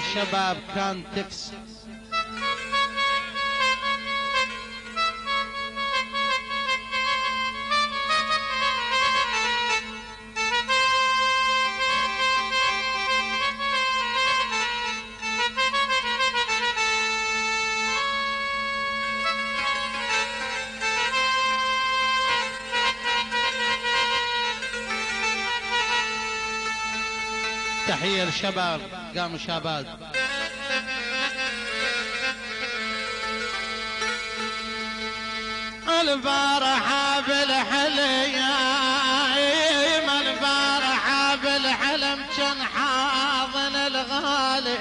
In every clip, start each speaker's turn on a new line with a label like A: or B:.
A: الشباب كان تكس. تحية للشباب قاموا شابات. البارحة بالحليم البارحة بالحلم كان حاضن الغالي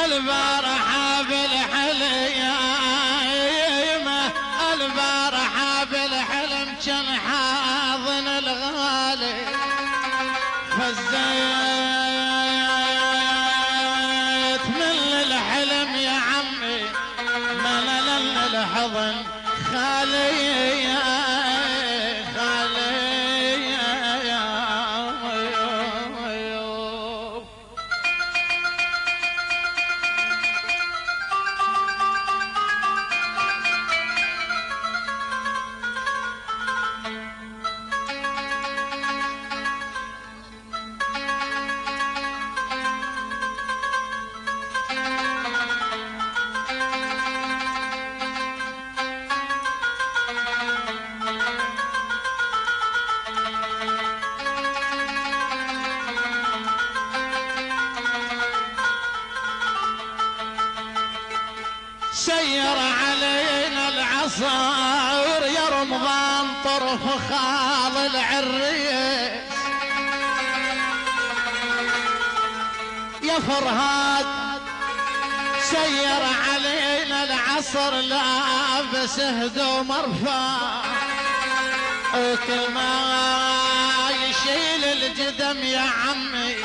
A: البارحة بالحليم البارحة بالحلم كان حاضن الغالي فزيت من الحلم يا عمي ملل الحضن خالي سير علينا العصار يا رمضان طرف خال العريس يا فرهاد سير علينا العصر لابس هدوم رفاع وكل ما يشيل الجدم يا عمي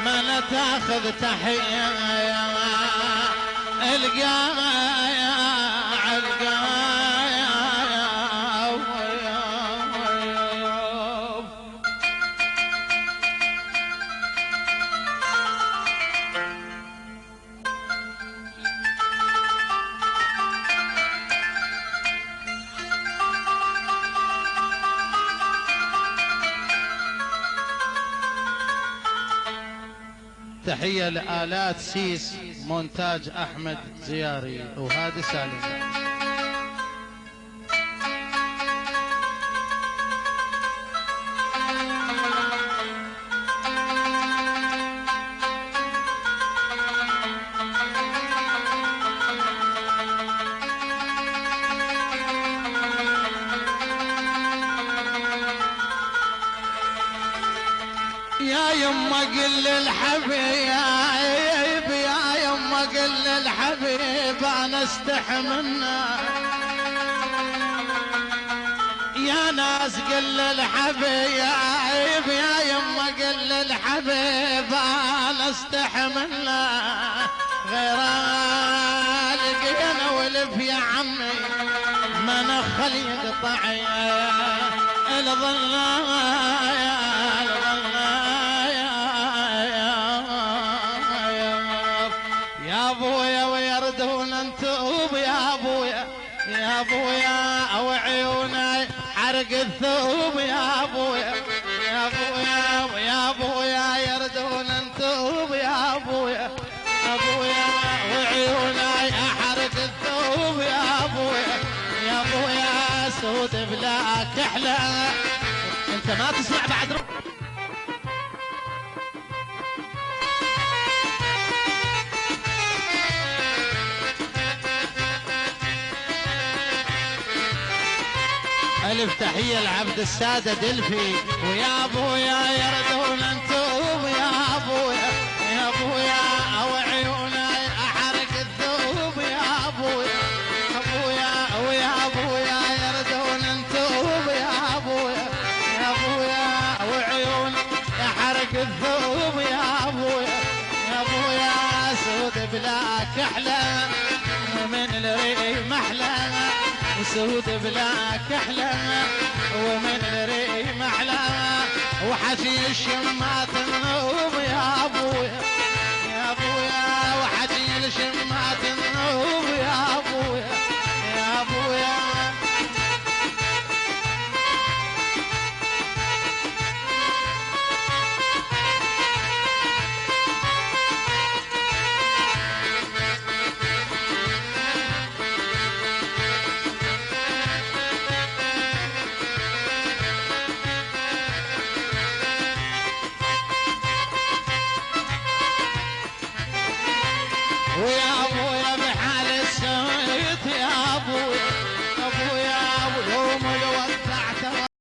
A: ما لا تاخذ تحيه القايا القايا تحية لآلات سيس مونتاج أحمد زياري وهادي سالم. يا يما قل للحبيب يا يما قل للحبيب انا استحي منه يا ناس قل للحبيب يا يما قل للحبيب انا استحي منه غير لقينا ولف يا عمي ما نخل يقطع الظلايا يا ابويا ويردون انتوب يا ابويا يا ابويا او عيوني حرق الثوب يا ابويا يا ابويا ويا ابويا يردون انتوب يا ابويا ابويا وعيوني حرق الثوب يا ابويا يا ابويا سود بلا كحله انت ما تسمع بعد ألف تحية لعبد السادة دلفي ويا أبويا يردون انتوب يا أبويا يا أبويا أو عيوني أحرق الذوب يا أبويا وسود بلاك احلى ومن الريم احلى وحشيش ما تنوب يا ابويا يا ابويا وحشيش ما تنوب يا ابويا يا ابويا ويا